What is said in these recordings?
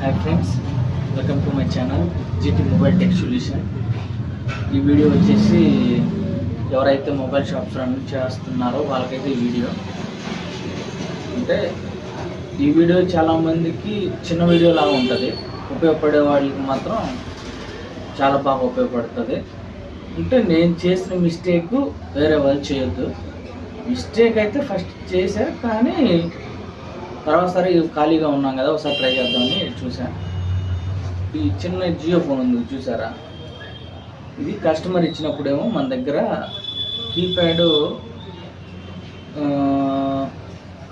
Hi friends, welcome to my channel GT Mobile Tech Solution. ఈ video వచ్చేసి ఎవరైతే mobile shops run చేస్తున్నారో వాళ్ళకైతే ఈ వీడియో అంటే ఈ వీడియో చాలామందికి చిన్న వీడియో లాగా ఉంటుంది, ఉపయోగపడే వాళ్ళకి మాత్రం చాలా బాగా ఉపయోగపడుతుంది. అంటే నేను చేసిన మిస్టేక్ వేరే వాళ్ళు చేయొద్దు. మిస్టేక్ అయితే ఫస్ట్ చేశా, కానీ తర్వాత సరే ఖాళీగా ఉన్నాం కదా ఒకసారి ట్రై చేద్దామని చూసాను. ఈ చిన్న జియో ఫోన్ ఉంది చూసారా, ఇది కస్టమర్ ఇచ్చినప్పుడేమో మన దగ్గర కీప్యాడ్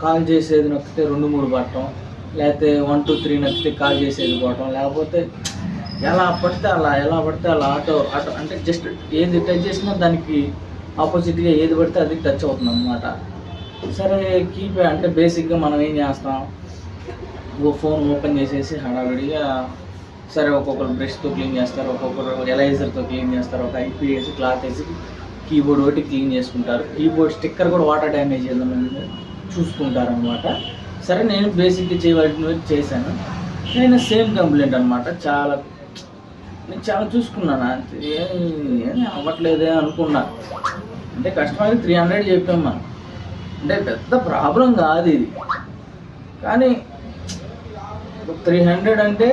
కాల్ చేసేది నొక్కితే 2-3 పడటం, లేకపోతే 1 2 3 నొక్కితే కాల్ చేసేది పోవటం, లేకపోతే ఎలా పడితే అలా ఆటో అంటే జస్ట్ ఏది టచ్ చేసినా దానికి ఆపోజిట్గా ఏది పడితే అది టచ్ అవుతుంది అన్నమాట. సరే కీప్యాడ్ అంటే బేసిక్గా మనం ఏం చేస్తాం, ఫోన్ ఓపెన్ చేసేసి హడావిడిగా సరే ఒక్కొక్కరు బ్రష్తో క్లీన్ చేస్తారు, ఒక్కొక్కరు ఎలైజర్తో క్లీన్ చేస్తారు, ఒక ఐపీ వేసి క్లాత్ వేసి కీబోర్డ్ ఒకటి క్లీన్ చేసుకుంటారు, కీబోర్డ్ స్టిక్కర్ కూడా వాటర్ డ్యామేజ్ ఏదైనా చూసుకుంటారు అనమాట. సరే నేను బేసిక్గా చేయవలసినవి చేశాను. నేను సేమ్ కంప్లైంట్ అనమాట. నేను చాలా చూసుకున్నాను, ఏమీ అవ్వట్లేదే అనుకున్నా. అంటే కస్టమర్కి 300 చెప్పామ్మా, అంటే పెద్ద ప్రాబ్లం కాదు ఇది, కానీ 300 అంటే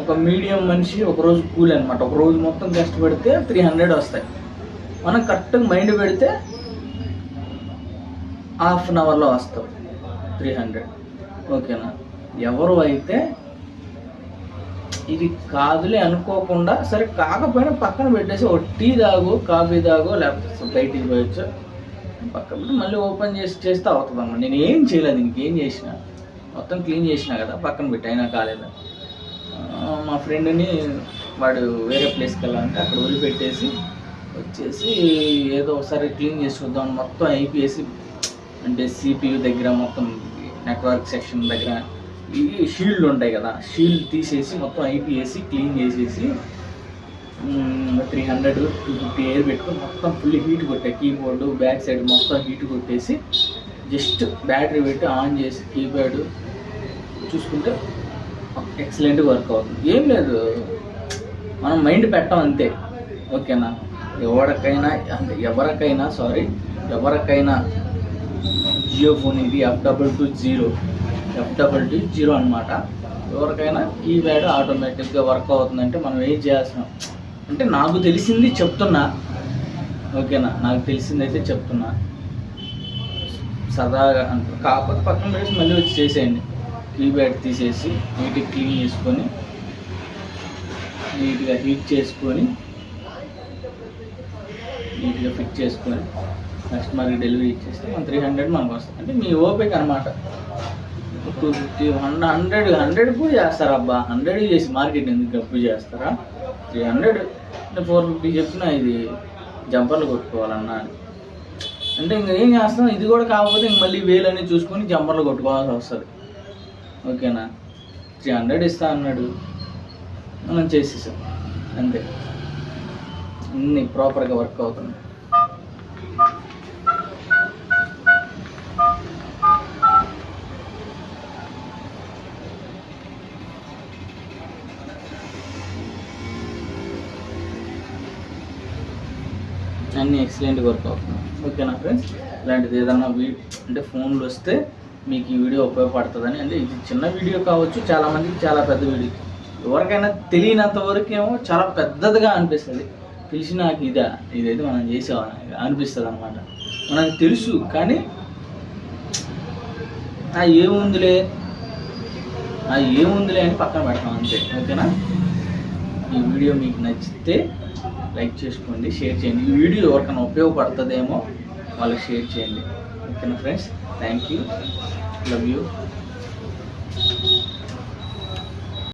ఒక మీడియం మనిషి ఒకరోజు కూలి అనమాట. ఒక రోజు మొత్తం కష్టపడితే 300 వస్తాయి. మనం కరెక్ట్గా మైండ్ పెడితే హాఫ్ అన్ అవర్లో వస్తాం 300. ఓకేనా? ఎవరు అయితే ఇది కాదులే అనుకోకుండా సరే కాకపోయినా పక్కన పెట్టేసి ఒక టీ తాగు, కాఫీ తాగు, లేకపోతే బయటికి పోయొచ్చు, పక్కన పెట్టి మళ్ళీ ఓపెన్ చేస్తే అవుతుందమ్మా. నేను ఏం చేయలేదు, ఇంకేం చేసిన మొత్తం క్లీన్ చేసినా కదా, పక్కన పెట్టి అయినా కాలేదు. మా ఫ్రెండ్ని వాడు వేరే ప్లేస్కి వెళ్ళాలంటే అక్కడ వదిలిపెట్టేసి వచ్చేసి ఏదో ఒకసారి క్లీన్ చేసి చూద్దాం మొత్తం ఐపీఎసి అంటే సిపియు దగ్గర మొత్తం నెట్వర్క్ సెక్షన్ దగ్గర ఈ షీల్డ్ ఉంటాయి కదా, షీల్డ్ తీసేసి మొత్తం ఐపీఎసి క్లీన్ చేసేసి 300-250 ఎయిర్ పెట్టుకొని మొత్తం ఫుల్ హీట్ కొట్టాయి. కీబోర్డు బ్యాక్ సైడ్ మొత్తం హీట్ కొట్టేసి జస్ట్ బ్యాటరీ పెట్టి ఆన్ చేసి కీప్యాడ్ చూసుకుంటే ఎక్సలెంట్గా వర్క్ అవుతుంది. ఏం లేదు, మనం మైండ్ పెట్టాం అంతే. ఓకేనా? ఎవరికైనా జియో ఫోన్ ఇది F220 అనమాట. ఎవరికైనా కీప్యాడ్ ఆటోమేటిక్గా వర్క్ అవుతుందంటే మనం ఏం చేయాల్సిన అంటే నాకు తెలిసింది చెప్తున్నా. ఓకేనా? నాకు తెలిసింది అయితే చెప్తున్నా, సరదాగా కాకపోతే పక్కన పెట్టి మళ్ళీ వచ్చి చేసేయండి. కీప్యాడ్ తీసేసి నీట్గా క్లీన్ చేసుకొని నీట్గా హీట్ చేసుకొని నీట్గా ఫిట్ చేసుకొని కస్టమర్కి డెలివరీ ఇచ్చేస్తే మన 300 మనకు వస్తుంది. అంటే మీ ఓపిక అనమాట. 250 100 కూడా చేస్తారా అబ్బా? 100 చేసి మార్కెట్ ఎందుకు అప్పు చేస్తారా? 300 450 చెప్పినా ఇది జంపర్లు కొట్టుకోవాలన్నా అంటే ఇంకా ఏం చేస్తాం. ఇది కూడా కాకపోతే ఇంక మళ్ళీ వేలని చూసుకొని జంపర్లు కొట్టుకోవాల్సి వస్తుంది. ఓకేనా? 300 ఇస్తా అన్నాడు, మనం చేసేసాం అంతే. అన్నీ ప్రాపర్గా వర్క్ అవుతుంది. అన్నీ ఎక్సలెంట్గా వర్క్ అవుతుంది. ఓకేనా ఫ్రెండ్స్? ఇలాంటిది ఏదన్నా అంటే ఫోన్లు వస్తే మీకు ఈ వీడియో ఉపయోగపడుతుందని. అంటే ఇది చిన్న వీడియో కావచ్చు, చాలామందికి చాలా పెద్ద వీడియో. ఎవరికైనా తెలియనంత వరకు ఏమో చాలా పెద్దదిగా అనిపిస్తుంది, తెలిసి నాకు ఇదైతే మనం చేసేవాళ్ళని అనిపిస్తుంది అనమాట. మనకు తెలుసు, కానీ ఏముందిలే అని పక్కన పెడతాం అంతే. ఓకేనా? ఈ వీడియో మీకు నచ్చితే లైక్ చేసుకోండి, షేర్ చేయండి. ఈ వీడియో ఎవరికైనా ఉపయోగపడుతుందేమో వాళ్ళకి షేర్ చేయండి. ఓకేనా friends? Thank you, love you.